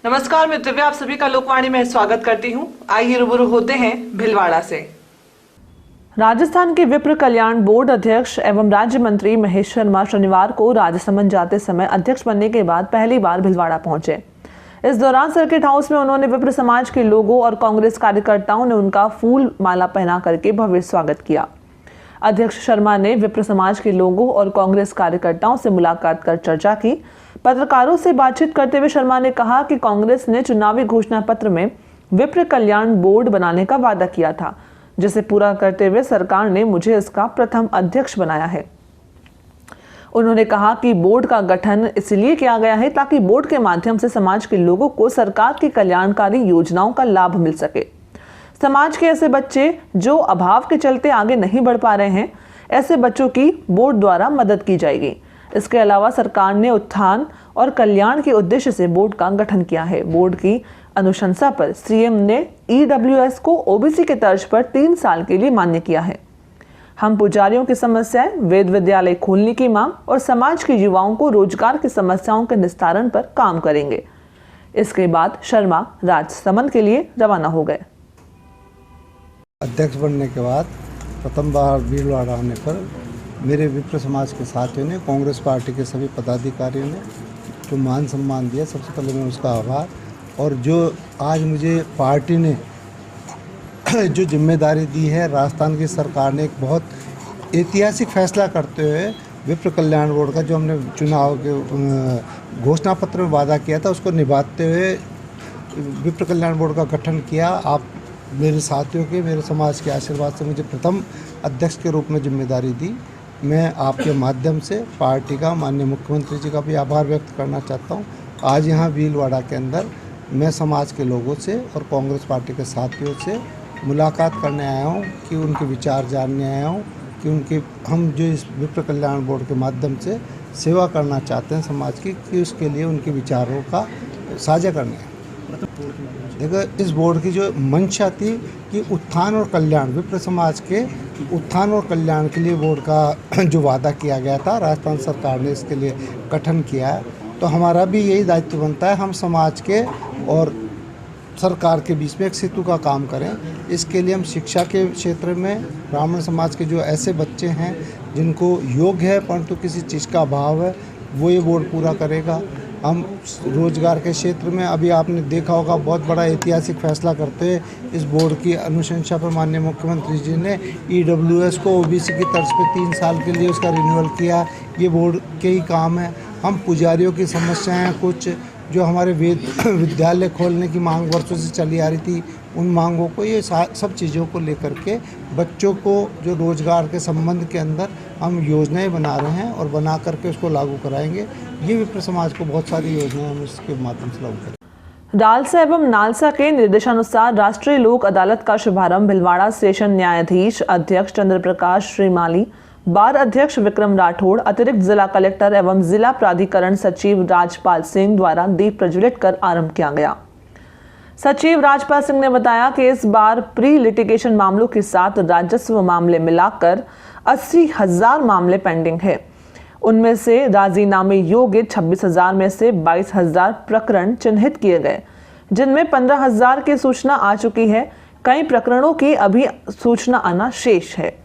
नमस्कार, मैं दिव्या आप सभी का लोकवाणी में स्वागत करती हूं। आइए रूबरू होते हैं भीलवाड़ा से। राजस्थान के विप्र कल्याण बोर्ड अध्यक्ष एवं राज्य मंत्री महेश शर्मा शनिवार को राजसमंद जाते समय अध्यक्ष बनने के बाद पहली बार भीलवाड़ा पहुंचे। इस दौरान सर्किट हाउस में उन्होंने विप्र समाज के लोगों और कांग्रेस कार्यकर्ताओं ने उनका फूल माला पहना करके भव्य स्वागत किया। अध्यक्ष शर्मा ने विप्र समाज के लोगों और कांग्रेस कार्यकर्ताओं से मुलाकात कर चर्चा की। पत्रकारों से बातचीत करते हुए शर्मा ने कहा कि कांग्रेस ने चुनावी घोषणा पत्र में विप्र कल्याण बोर्ड बनाने का वादा किया था, जिसे पूरा करते हुए सरकार ने मुझे इसका प्रथम अध्यक्ष बनाया है। उन्होंने कहा कि बोर्ड का गठन इसलिए किया गया है ताकि बोर्ड के माध्यम से समाज के लोगों को सरकार की कल्याणकारी योजनाओं का लाभ मिल सके। समाज के ऐसे बच्चे जो अभाव के चलते आगे नहीं बढ़ पा रहे हैं, ऐसे बच्चों की बोर्ड द्वारा मदद की जाएगी। इसके अलावा सरकार ने उत्थान और कल्याण के उद्देश्य से बोर्ड का गठन किया है। बोर्ड की अनुशंसा पर सीएम ने ईडब्ल्यूएस को ओबीसी के तर्ज पर 3 साल के लिए मान्य किया है। हम पुजारियों की समस्याएं, वेद विद्यालय खोलने की मांग और समाज के युवाओं को रोजगार की समस्याओं के निस्तारण पर काम करेंगे। इसके बाद शर्मा राजसमंद के लिए रवाना हो गए। अध्यक्ष बनने के बाद प्रथम बार भीलवाड़ा आने पर मेरे विप्र समाज के साथियों ने, कांग्रेस पार्टी के सभी पदाधिकारियों ने जो मान सम्मान दिया, सबसे पहले मैं उसका आभार। और जो आज मुझे पार्टी ने जो जिम्मेदारी दी है, राजस्थान की सरकार ने एक बहुत ऐतिहासिक फैसला करते हुए विप्र कल्याण बोर्ड का जो हमने चुनाव के घोषणा पत्र में वादा किया था, उसको निभाते हुए विप्र कल्याण बोर्ड का गठन किया। आप मेरे साथियों के, मेरे समाज के आशीर्वाद से मुझे प्रथम अध्यक्ष के रूप में जिम्मेदारी दी। मैं आपके माध्यम से पार्टी का, माननीय मुख्यमंत्री जी का भी आभार व्यक्त करना चाहता हूं। आज यहाँ भीलवाड़ा के अंदर मैं समाज के लोगों से और कांग्रेस पार्टी के साथियों से मुलाकात करने आया हूं कि उनके विचार जानने आया हूं कि हम जो इस विप्र कल्याण बोर्ड के माध्यम से सेवा करना चाहते हैं समाज की, कि उसके लिए उनके विचारों का साझा करने आए। देखो, इस बोर्ड की जो मंशा थी कि उत्थान और कल्याण, विप्र समाज के उत्थान और कल्याण के लिए बोर्ड का जो वादा किया गया था, राजस्थान सरकार ने इसके लिए गठन किया है। तो हमारा भी यही दायित्व बनता है, हम समाज के और सरकार के बीच में एक सेतु का काम करें। इसके लिए हम शिक्षा के क्षेत्र में ब्राह्मण समाज के जो ऐसे बच्चे हैं जिनको योग्य है परंतु किसी चीज़ का अभाव है, वो ये बोर्ड पूरा करेगा। हम रोजगार के क्षेत्र में, अभी आपने देखा होगा, बहुत बड़ा ऐतिहासिक फैसला करते हुए इस बोर्ड की अनुशंसा पर माननीय मुख्यमंत्री जी ने ईडब्ल्यूएस को ओबीसी की तर्ज पर 3 साल के लिए उसका रिन्यूअल किया। ये बोर्ड के ही काम है। हम पुजारियों की समस्याएं, कुछ जो हमारे वेद विद्यालय खोलने की मांग वर्षों से चली आ रही थी, उन मांगों को, ये सब चीज़ों को लेकर के बच्चों को जो रोजगार के संबंध के अंदर हम योजनाएं बना रहे हैं और बना करके उसको लागू कराएंगे। ये विप्र समाज को बहुत सारी योजनाएं हम इसके माध्यम से लागू करेंगे। डालसा एवं नालसा के निर्देशानुसार राष्ट्रीय लोक अदालत का शुभारंभ भिलवाड़ा स्टेशन न्यायाधीश अध्यक्ष चंद्र प्रकाश श्रीमाली, बार अध्यक्ष विक्रम राठौड़, अतिरिक्त जिला कलेक्टर एवं जिला प्राधिकरण सचिव राजपाल सिंह द्वारा दीप प्रज्वलित कर आरंभ किया गया। सचिव राजपाल सिंह ने बताया कि इस बार प्री लिटिगेशन मामलों के साथ राजस्व मामले मिलाकर 80,000 मामले पेंडिंग है। उनमें से राजीनामे योग्य 26,000 में से 22,000 प्रकरण चिन्हित किए गए, जिनमें 15,000 की सूचना आ चुकी है। कई प्रकरणों की अभी सूचना आना शेष है।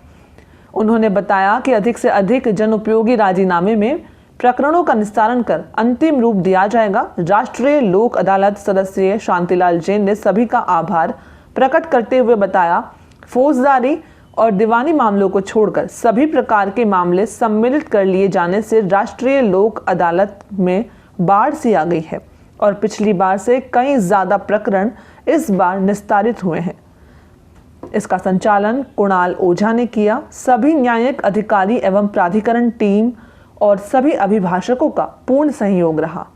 उन्होंने बताया कि अधिक से अधिक जन उपयोगी राजीनामे में प्रकरणों का निस्तारण कर अंतिम रूप दिया जाएगा। राष्ट्रीय लोक अदालत सदस्य शांतिलाल जैन ने सभी का आभार प्रकट करते हुए बताया, फौजदारी और दीवानी मामलों को छोड़कर सभी प्रकार के मामले सम्मिलित कर लिए जाने से राष्ट्रीय लोक अदालत में बाढ़ सी आ गई है और पिछली बार से कई ज्यादा प्रकरण इस बार निस्तारित हुए हैं। इसका संचालन कुणाल ओझा ने किया। सभी न्यायिक अधिकारी एवं प्राधिकरण टीम और सभी अभिभाषकों का पूर्ण सहयोग रहा।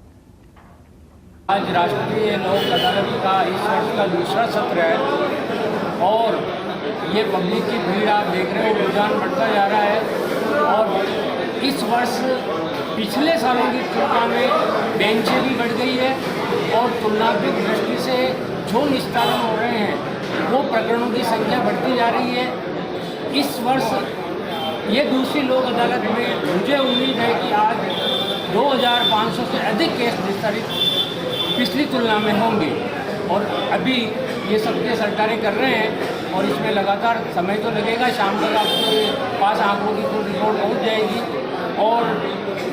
आज राष्ट्रीय लोक अदालत का इस वर्ष का दूसरा सत्र है और ये पब्लिक की भीड़ आप देख रहे हो, रुझान बढ़ता जा रहा है। और इस वर्ष पिछले सालों की तुलना में बेंचें भी बढ़ गई है और तुलनात्मक दृष्टि से जो निस्तारण हो रहे हैं वो प्रकरणों की संख्या बढ़ती जा रही है। इस वर्ष ये दूसरी लोक अदालत में मुझे उम्मीद है कि आज 2,500 से अधिक केस निस्तारित पिछली तुलना में होंगे। और अभी ये सब के सरकारें कर रहे हैं और इसमें लगातार समय तो लगेगा, शाम तक आपके पास आंकड़ों की तो रिपोर्ट पहुँच जाएगी। और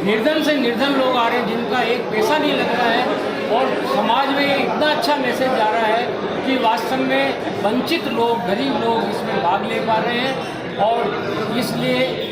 निर्धन से निर्धन लोग आ रहे हैं जिनका एक पैसा नहीं लग रहा है और समाज में इतना अच्छा मैसेज जा रहा है कि वास्तव में वंचित लोग, गरीब लोग इसमें भाग ले पा रहे हैं। और इसलिए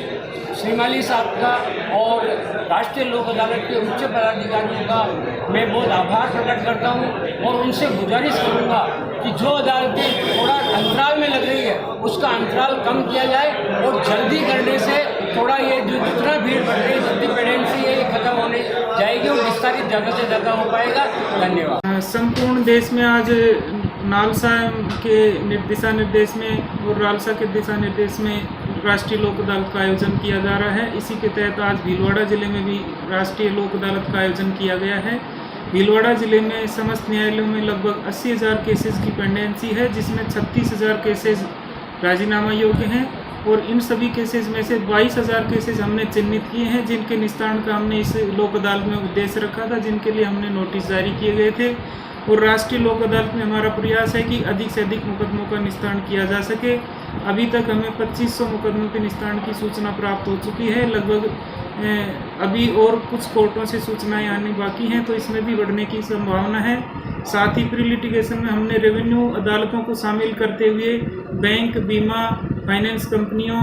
श्रीमाली साहब का और राष्ट्रीय लोक अदालत के उच्च पदाधिकारियों का मैं बहुत आभार प्रकट करता हूं और उनसे गुजारिश करूंगा कि जो अदालतें थोड़ा अंतराल में लग रही है उसका अंतराल कम किया जाए और जल्दी करने से थोड़ा ये जो जितना भीड़ बढ़ रही है, जितनी पेडेंसी है, ये खत्म होने जाएगी और विस्तारित ज़्यादा से ज़्यादा हो पाएगा। धन्यवाद। संपूर्ण देश में आज नालसा के दिशा निर्देश में और रालसा के दिशा निर्देश में राष्ट्रीय लोक अदालत का आयोजन किया जा रहा है। इसी के तहत आज भीलवाड़ा जिले में भी राष्ट्रीय लोक अदालत का आयोजन किया गया है। भीलवाड़ा जिले में समस्त न्यायालयों में लगभग 80,000 केसेस की पेंडेंसी है, जिसमें 36,000 केसेस राजीनामा योग्य हैं और इन सभी केसेस में से 22,000 केसेस हमने चिन्हित किए हैं जिनके निस्तारण का हमने इस लोक अदालत में उद्देश्य रखा था, जिनके लिए हमने नोटिस जारी किए गए थे। और राष्ट्रीय लोक अदालत में हमारा प्रयास है कि अधिक से अधिक मुकदमों का निस्तारण किया जा सके। अभी तक हमें 2500 मुकदमों के निस्तारण की सूचना प्राप्त हो चुकी है। लगभग अभी और कुछ कोर्टों से सूचनाएं आनी बाकी हैं, तो इसमें भी बढ़ने की संभावना है। साथ ही प्री लिटिगेशन में हमने रेवेन्यू अदालतों को शामिल करते हुए बैंक, बीमा, फाइनेंस कंपनियों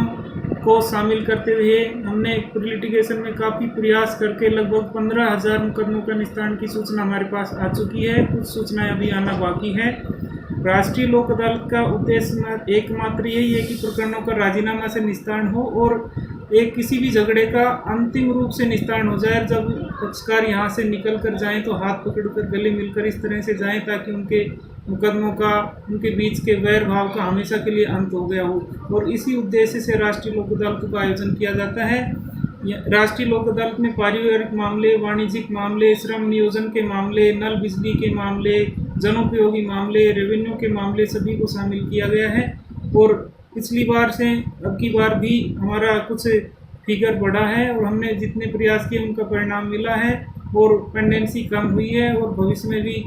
को शामिल करते हुए हमने प्री लिटिगेशन में काफ़ी प्रयास करके लगभग 15,000 मुकदमों का निस्तारण की सूचना हमारे पास आ चुकी है। कुछ सूचनाएं अभी आना बाकी है। राष्ट्रीय लोक अदालत का उद्देश्य एकमात्र यही है कि प्रकरणों का राजीनामा से निस्तारण हो और एक किसी भी झगड़े का अंतिम रूप से निस्तारण हो जाए। जब पक्षकार यहाँ से निकल कर जाएँ तो हाथ पकड़कर गले मिलकर इस तरह से जाएं ताकि उनके मुकदमों का, उनके बीच के वैर भाव का हमेशा के लिए अंत हो गया हो। और इसी उद्देश्य से राष्ट्रीय लोक अदालत का आयोजन किया जाता है। राष्ट्रीय लोक अदालत में पारिवारिक मामले, वाणिज्यिक मामले, श्रम नियोजन के मामले, नल बिजली के मामले, जनोपयोगी मामले, रेवेन्यू के मामले सभी को शामिल किया गया है। और पिछली बार से अब की बार भी हमारा कुछ फिगर बढ़ा है और हमने जितने प्रयास किए उनका परिणाम मिला है और पेंडेंसी कम हुई है और भविष्य में भी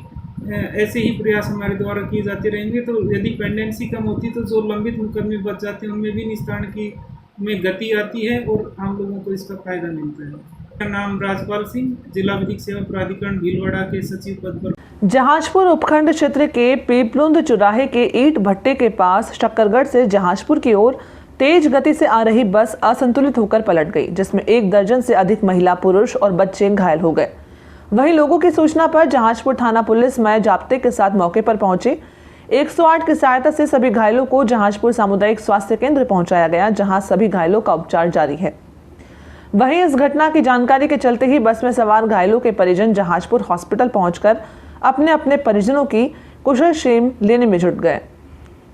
ऐसे ही प्रयास हमारे द्वारा किए जाते रहेंगे। तो यदि पेंडेंसी कम होती तो जो लंबित मुकदमे बच जाते हैं उनमें भी निस्तारण की में गति आती है और आम लोगों को इसका फायदा मिलता है। मेरा नाम राजपाल सिंह, जिला विधिक सेवा प्राधिकरण भीलवाड़ा के सचिव पद पर। जहाजपुर उपखंड क्षेत्र के पीपलुंद चौराहे के ईंट भट्टे के पास शक्करगढ़ से जहाजपुर की ओर तेज गति से आ रही बस असंतुलित होकर पलट गई, जिसमें 1 दर्जन से अधिक महिला, पुरुष और बच्चे घायल हो गए। वहीं लोगों की सूचना पर जहाजपुर थाना पुलिस में जाब्ते के साथ मौके पर पहुंची। 108 की सहायता से सभी घायलों को जहाजपुर सामुदायिक स्वास्थ्य केंद्र पहुंचाया गया, जहां सभी घायलों का उपचार जारी है। वहीं इस घटना की जानकारी के चलते ही बस में सवार घायलों के परिजन जहाजपुर हॉस्पिटल पहुंचकर अपने अपने परिजनों की कुशलक्षेम लेने में जुट गए।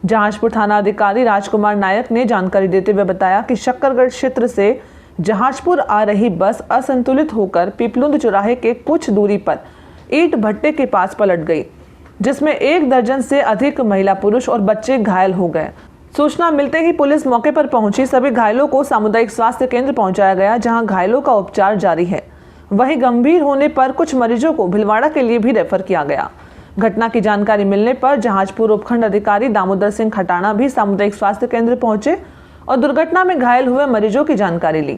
जहाजपुर थाना अधिकारी राजकुमार नायक ने जानकारी देते हुए बताया कि शक्करगढ़ क्षेत्र से जहाजपुर आ रही बस असंतुलित होकर पीपलुंद चौराहे के कुछ दूरी पर ईंट भट्टे के पास पलट गई, जिसमें 1 दर्जन से अधिक महिला, पुरुष और बच्चे घायल हो गए। सूचना मिलते ही पुलिस मौके पर पहुंची। सभी घायलों को सामुदायिक स्वास्थ्य केंद्र पहुंचाया गया, जहां घायलों का उपचार जारी है। वहीं गंभीर होने पर कुछ मरीजों को भिलवाड़ा के लिए भी रेफर किया गया। घटना की जानकारी मिलने पर जहाजपुर उपखंड अधिकारी दामोदर सिंह खटाना भी सामुदायिक स्वास्थ्य केंद्र पहुंचे और दुर्घटना में घायल हुए मरीजों की जानकारी ली।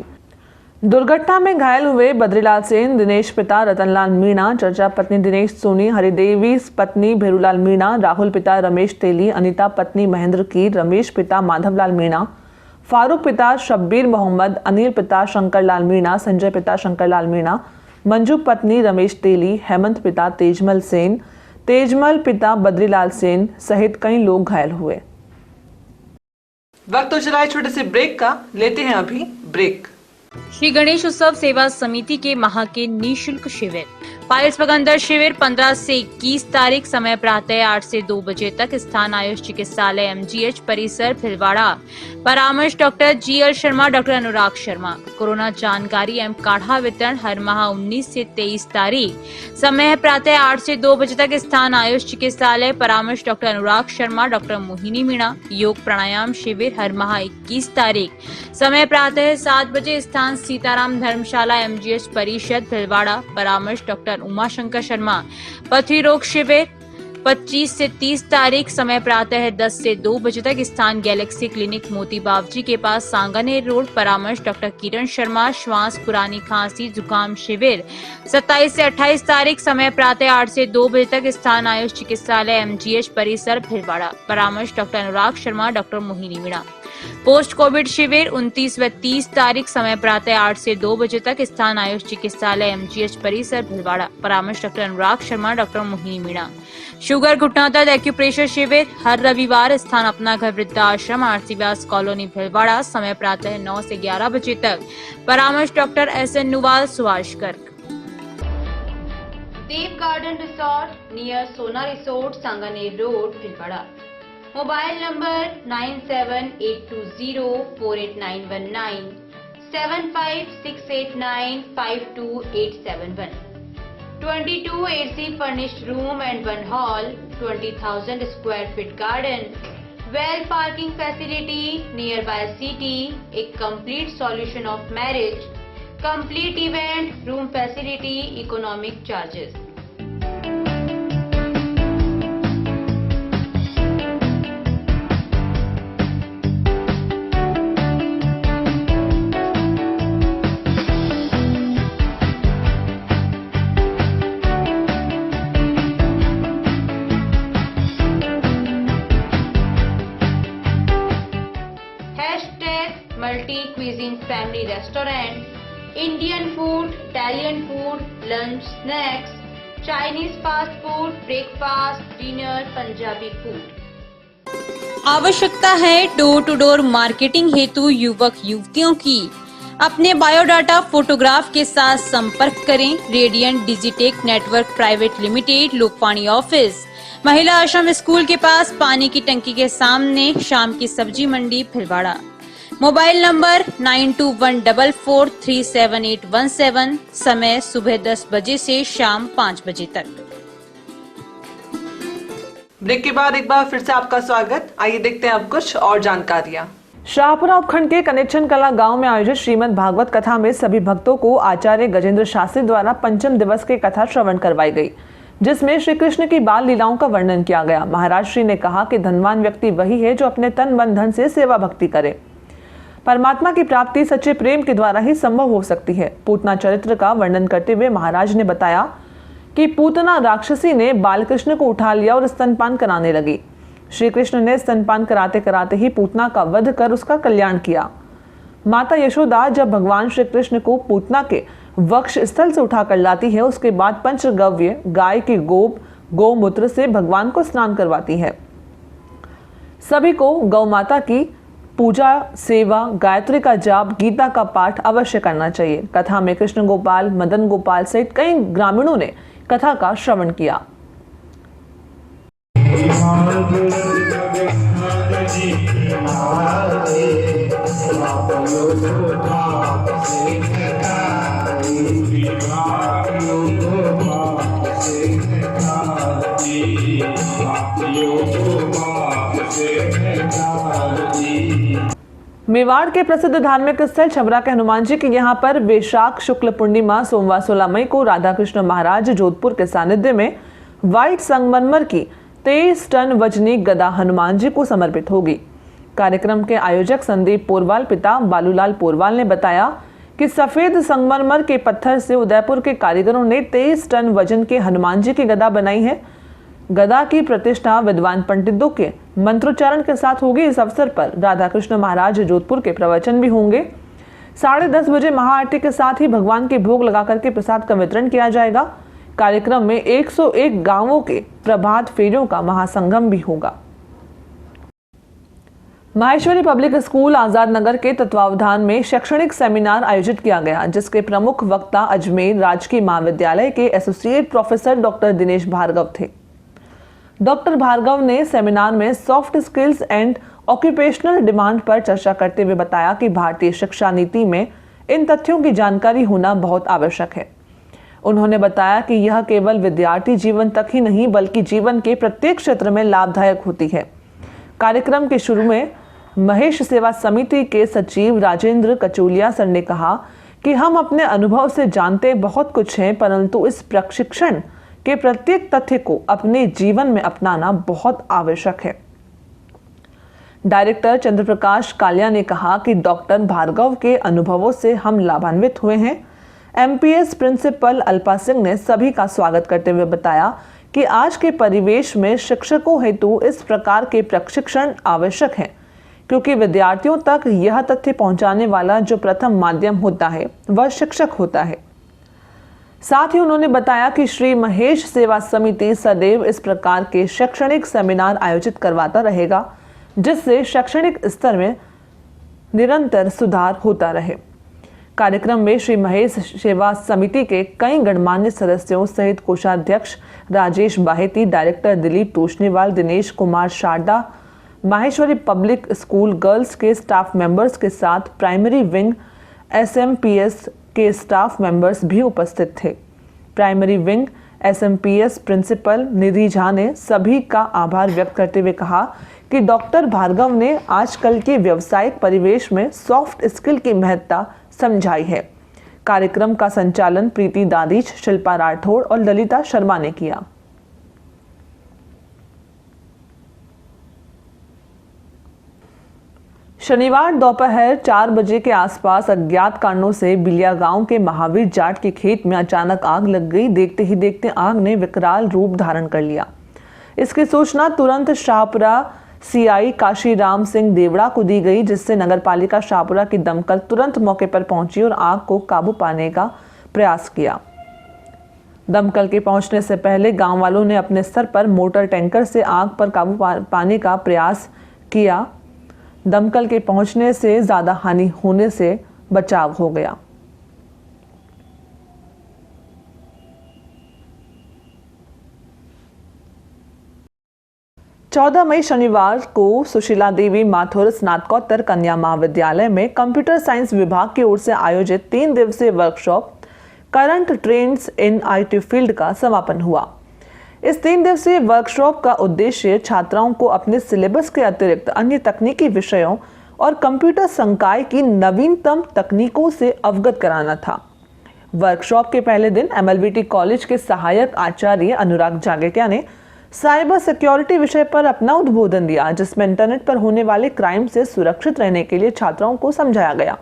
दुर्घटना में घायल हुए बद्रीलाल सेन, दिनेश पिता रतनलाल मीणा, चर्चा पत्नी दिनेश सोनी, हरिदेवी पत्नी भेरूलाल मीणा, राहुल पिता रमेश तेली, अनीता पत्नी महेंद्र कीर, रमेश पिता माधवलाल मीणा, फारूक पिता शब्बीर मोहम्मद, अनिल पिता शंकरलाल मीणा, संजय पिता शंकरलाल मीणा, मंजू पत्नी रमेश तेली, हेमंत पिता तेजमल सेन, तेजमल पिता बद्रीलाल सेन सहित कई लोग घायल हुए। वक्त तो चला है छोटे से ब्रेक का, लेते हैं अभी ब्रेक। श्री गणेश उत्सव सेवा समिति के माह के निःशुल्क शिविर पायल्स बगंदर शिविर 15 से 21 तारीख, समय प्रातः 8 से 2 बजे तक, स्थान आयुष चिकित्सालय MGH परिसर भिलवाड़ा, परामर्श doctor GL Sharma, doctor Anurag Sharma. Corona जानकारी एवं काढ़ा वितरण हर माह 19 से 23 तारीख, समय प्रातः 8 से 2 बजे तक, स्थान आयुष चिकित्सालय, परामर्श डॉक्टर अनुराग शर्मा, डॉक्टर मोहिनी मीणा। योग प्राणायाम शिविर हर माह 21 तारीख, समय प्रातः 7 बजे, स्थान सीताराम धर्मशाला MGH परिषद भिलवाड़ा, परामर्श डॉक्टर डॉक्टर उमाशंकर शर्मा पथरी रोग शिविर 25 से 30 तारीख, समय प्रातः 10 से 2 बजे तक, स्थान गैलेक्सी क्लिनिक मोती बावजी के पास, सांगानेर रोड। परामर्श डॉक्टर किरण शर्मा श्वास, पुरानी खांसी, जुकाम शिविर 27 से 28 तारीख, समय प्रातः 8 से 2 बजे तक, स्थान आयुष चिकित्सालय MGH परिसर भिलवाड़ा। परामर्श doctor Anurag Sharma, doctor Mohini Meena. Post Covid शिविर 29 व 30 तारीख, समय प्रातः 8 से 2 बजे तक, स्थान आयुष चिकित्सालय MGH परिसर भिलवाड़ा। परामर्श doctor Anurag Sharma, doctor Mohini Meena. Sugar घुटना दर्द एक्यूप्रेशर शिविर हर रविवार, स्थान अपना घर वृद्धाश्रम, आरसी व्यास कॉलोनी भिलवाड़ा, समय प्रातः 9 से 11 बजे तक। परामर्श डॉक्टर SN नुवाल, सुभाष गर्ग। देव गार्डन रिसोर्ट नियर सोना resort, Sanganer road, Bhilwara. Mobile number 9782048919 7568952871। 22 AC furnished room and 1 hall, 20,000 square feet garden, well parking facility nearby city, a complete solution of marriage, complete event, room facility, economic charges. Multi cuisine family restaurant, Indian food, Italian food, lunch, snacks, Chinese fast food, breakfast, dinner, Punjabi food। आवश्यकता है door to door marketing हेतु युवक युवतियों की। अपने biodata photograph के साथ संपर्क करें। Radiant Digitech Network Private Limited, Lokpani office, महिला आश्रम स्कूल के पास, पानी की टंकी के सामने, शाम की सब्जी मंडी, भिलवाड़ा। मोबाइल नंबर 9214437817, समय सुबह 10 बजे से शाम 5 बजे तक। ब्रेक के बाद एक बार फिर से आपका स्वागत। आइए देखते हैं अब कुछ और जानकारियां। शाहपुरा उपखंड के कनेक्शन कला गांव में आयोजित श्रीमद् भागवत कथा में सभी भक्तों को आचार्य गजेंद्र शास्त्री द्वारा पंचम दिवस की कथा श्रवण करवाई गई, जिसमें श्री कृष्ण की बाल लीलाओं का वर्णन किया गया। महाराज श्री ने कहा कि धनवान व्यक्ति वही है जो अपने तन मन धन से सेवा भक्ति करे। परमात्मा की प्राप्ति सच्चे प्रेम के द्वारा ही संभव हो सकती है। पूतना चरित्र का वर्णन करते हुए महाराज ने बताया कि पूतना राक्षसी ने बालकृष्ण को उठा लिया और स्तनपान कराने लगी। श्री कृष्ण ने स्तनपान कराते कराते ही पूतना का वध कर उसका कल्याण किया। माता यशोदा जब भगवान श्री कृष्ण को पूतना के वक्ष स्थल से उठाकर लाती है, उसके बाद पंचगव्य गाय की गौमूत्र से भगवान को स्नान करवाती है। सभी को गौ माता की पूजा, सेवा, गायत्री का जाप, गीता का पाठ अवश्य करना चाहिए। कथा में कृष्ण गोपाल, मदन गोपाल सहित कई ग्रामीणों ने कथा का श्रवण किया। मेवाड़ के प्रसिद्ध धार्मिक स्थल छबरा के हनुमान जी के यहाँ पर वैशाख शुक्ल पूर्णिमा सोमवार 16 मई को राधा कृष्ण महाराज जोधपुर के सानिध्य में व्हाइट संगमरमर की 23 टन वजनी गदा हनुमान जी को समर्पित होगी। कार्यक्रम के आयोजक संदीप पोरवाल पिता बालूलाल पोरवाल ने बताया कि सफेद संगमरमर के पत्थर से उदयपुर के कारीगरों ने 23 टन वजन के हनुमान जी की गदा बनाई है। गदा की प्रतिष्ठा विद्वान पंडितों के मंत्रोच्चारण के साथ होगी। इस अवसर पर राधा कृष्ण महाराज जोधपुर के प्रवचन भी होंगे। 10:30 बजे महाआरती के साथ ही भगवान के भोग लगाकर के प्रसाद का वितरण किया जाएगा। कार्यक्रम में 101 गांवों के प्रभात फेरियों का महासंगम भी होगा। माहेश्वरी पब्लिक स्कूल आजाद नगर के तत्वावधान में शैक्षणिक सेमिनार आयोजित किया गया, जिसके प्रमुख वक्ता अजमेर राजकीय महाविद्यालय के associate professor doctor Dinesh Bhargava थे। डॉक्टर भार्गव ने सेमिनार में soft skills and occupational demand पर चर्चा करते हुए बताया कि भारतीय शिक्षा नीति में इन तथ्यों की जानकारी होना बहुत आवश्यक है। उन्होंने बताया कि यह केवल विद्यार्थी जीवन तक ही नहीं बल्कि जीवन के प्रत्येक क्षेत्र में लाभदायक होती है। कार्यक्रम के शुरू में महेश सेवा समिति के सचिव राजेंद्र कचोलिया सर ने कहा कि हम अपने अनुभव से जानते बहुत कुछ हैं, परंतु इस प्रशिक्षण के प्रत्येक तथ्य को अपने जीवन में अपनाना बहुत आवश्यक है। डायरेक्टर चंद्रप्रकाश कालिया ने कहा कि डॉक्टर भार्गव के अनुभवों से हम लाभान्वित हुए हैं। एमपीएस प्रिंसिपल अल्पा सिंह ने सभी का स्वागत करते हुए बताया कि आज के परिवेश में शिक्षकों हेतु इस प्रकार के प्रशिक्षण आवश्यक है, क्योंकि विद्यार्थियों तक यह तथ्य पहुंचाने वाला जो प्रथम माध्यम होता है वह शिक्षक होता है। साथ ही उन्होंने बताया कि श्री महेश सेवा समिति सदैव इस प्रकार के शैक्षणिक सेमिनार आयोजित करवाता रहेगा, जिससे शैक्षणिक स्तर में निरंतर सुधार होता रहे। कार्यक्रम में श्री महेश सेवा समिति के कई गणमान्य सदस्यों सहित कोषाध्यक्ष Rajesh Baheti, director Dilip Toshniwal, Dinesh Kumar Sharda, Maheshwari public school girls के स्टाफ मेंबर्स के साथ प्राइमरी विंग एसएमपीएस के स्टाफ मेंबर्स भी उपस्थित थे। Primary wing SMPS principal Nidhi Jha ने सभी का आभार व्यक्त करते हुए कहा कि डॉक्टर भार्गव ने आजकल के व्यावसायिक परिवेश में सॉफ्ट स्किल की महत्ता समझाई है। कार्यक्रम का संचालन प्रीति दादीच, शिल्पा राठौड़ और ललिता शर्मा ने किया। शनिवार दोपहर 4 बजे के आसपास अज्ञात कारणों से बिलिया गांव के महावीर जाट के खेत में अचानक आग लग गई। देखते ही देखते आग ने विकराल रूप धारण कर लिया। इसकी सूचना तुरंत शाहपुरा सीआई काशीराम सिंह देवड़ा को दी गई, जिससे नगरपालिका शाहपुरा की दमकल तुरंत मौके पर पहुंची और आग को काबू पाने का प्रयास किया। दमकल के पहुंचने से पहले गांव वालों ने अपने स्तर पर मोटर टैंकर से आग पर काबू पाने का प्रयास किया। दमकल के पहुंचने से ज्यादा हानि होने से बचाव हो गया। चौदह मई शनिवार को सुशीला देवी माथुर स्नातकोत्तर कन्या महाविद्यालय में कंप्यूटर साइंस विभाग की ओर से आयोजित 3 दिवसीय workshop current trends in IT field का समापन हुआ। इस 3 दिवसीय वर्कशॉप का उद्देश्य छात्राओं को अपने सिलेबस के अतिरिक्त अन्य तकनीकी विषयों और कंप्यूटर संकाय की नवीनतम तकनीकों से अवगत कराना था। वर्कशॉप के पहले दिन एमएलबीटी कॉलेज के सहायक आचार्य अनुराग जागेकिया ने साइबर सिक्योरिटी विषय पर अपना उद्बोधन दिया, जिसमें इंटरनेट पर होने वाले क्राइम से सुरक्षित रहने के लिए छात्राओं को समझाया गया।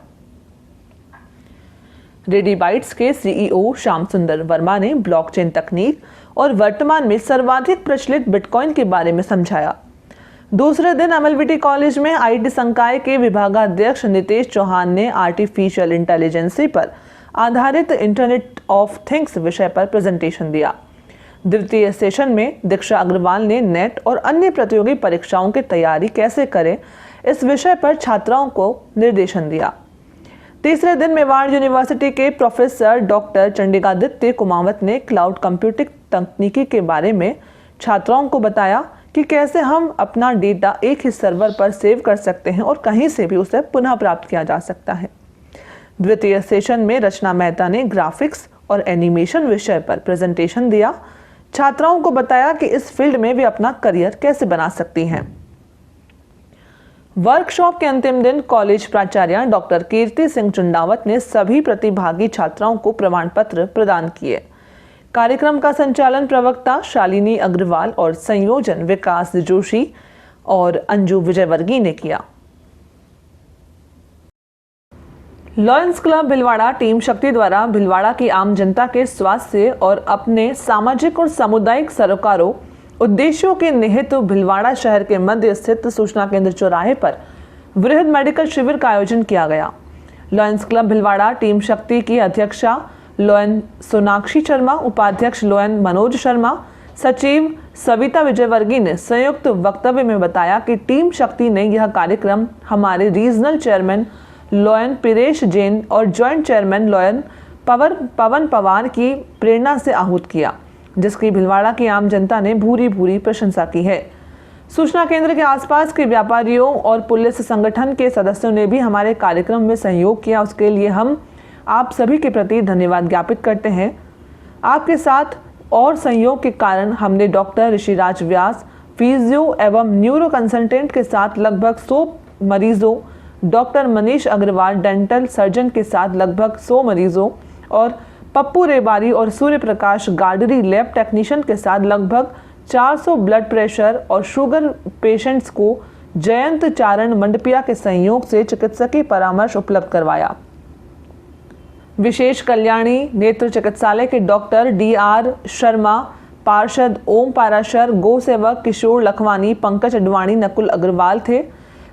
रेडी बाइट्स के सीईओ श्याम सुंदर वर्मा ने ब्लॉकचेन तकनीक और वर्तमान में सर्वाधिक प्रचलित बिटकॉइन के बारे में समझाया। दूसरे दिन एमएलबीटी कॉलेज में आईटी संकाय के विभागाध्यक्ष नितेश चौहान ने आर्टिफिशियल इंटेलिजेंसी पर आधारित इंटरनेट ऑफ थिंग्स विषय पर प्रेजेंटेशन दिया। द्वितीय सेशन में दीक्षा अग्रवाल ने नेट और अन्य प्रतियोगी परीक्षाओं की तैयारी कैसे करें, इस विषय पर छात्राओं को निर्देशन दिया। तीसरे दिन मेवाड़ यूनिवर्सिटी के प्रोफेसर डॉक्टर चंडिकादित्य कुमावत ने क्लाउड कंप्यूटिंग तकनीकी के बारे में छात्राओं को बताया कि कैसे हम अपना डेटा एक ही सर्वर पर सेव कर सकते हैं और कहीं से भी उसे पुनः प्राप्त किया जा सकता है। द्वितीय सेशन में रचना मेहता ने ग्राफिक्स और एनिमेशन विषय पर प्रेजेंटेशन दिया। छात्राओं को बताया कि इस फील्ड में वे अपना करियर कैसे बना सकती हैं। वर्कशॉप के अंतिम दिन कॉलेज प्राचार्य डॉक्टर कीर्ति सिंह चुंडावत ने सभी प्रतिभागी छात्राओं को प्रमाण पत्र प्रदान किए। कार्यक्रम का संचालन प्रवक्ता शालिनी अग्रवाल और संयोजन विकास जोशी और अंजू विजयवर्गीय ने किया। लॉयंस क्लब भिलवाड़ा टीम शक्ति द्वारा भिलवाड़ा की आम जनता के स्वास्थ्य और अपने सामाजिक और सामुदायिक सरोकारों उद्देश्यों के निहित भिलवाड़ा शहर के मध्य स्थित सूचना केंद्र चौराहे पर वृहद मेडिकल शिविर का आयोजन किया गया। लॉयंस क्लब भिलवाड़ा टीम शक्ति की अध्यक्षा लोयन सोनाक्षी शर्मा, उपाध्यक्ष लोयन मनोज शर्मा, सचिव सविता विजयवर्गीय ने संयुक्त वक्तव्य में बताया कि टीम शक्ति ने यह कार्यक्रम हमारे रीजनल चेयरमैन लोयन पीरेश जैन और जॉइंट चेयरमैन लोयन पवन पवार की प्रेरणा से आहूत किया, जिसकी भिलवाड़ा की आम जनता ने भूरी भूरी प्रशंसा की है। सूचना केंद्र के आसपास के व्यापारियों और पुलिस संगठन के सदस्यों ने भी हमारे कार्यक्रम में सहयोग किया। उसके लिए हम आप सभी के प्रति धन्यवाद ज्ञापित करते हैं। आपके साथ और सहयोग के कारण हमने डॉक्टर ऋषिराज व्यास, फिजियो एवं न्यूरो कंसल्टेंट के साथ लगभग 100 मरीजों doctor Manish Agarwal dental surgeon के साथ लगभग 100 मरीजों और पप्पू रेबारी और सूर्य प्रकाश गाडरी लैब टेक्नीशियन के साथ लगभग 400 ब्लड प्रेशर और शुगर पेशेंट्स को जयंत चारण मंडपिया के सहयोग से चिकित्सकीय परामर्श उपलब्ध करवाया। विशेष कल्याणी नेत्र चिकित्सालय के डॉक्टर DR शर्मा, पार्षद ओम पाराशर, गो सेवक किशोर लखवानी, पंकज अडवाणी, नकुल अग्रवाल थे।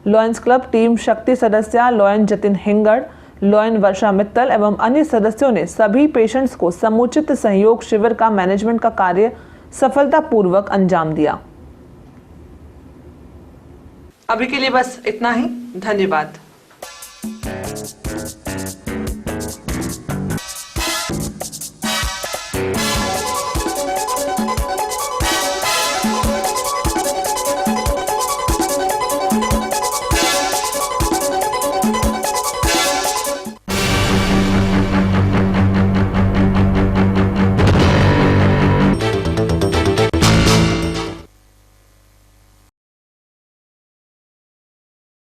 लॉयंस क्लब टीम शक्ति सदस्य लॉयन जतिन हिंगड़, लॉयन वर्षा मित्तल एवं अन्य सदस्यों ने सभी पेशेंट्स को समुचित सहयोग शिविर का मैनेजमेंट का कार्य सफलतापूर्वक अंजाम दिया। अभी के लिए बस इतना ही। धन्यवाद।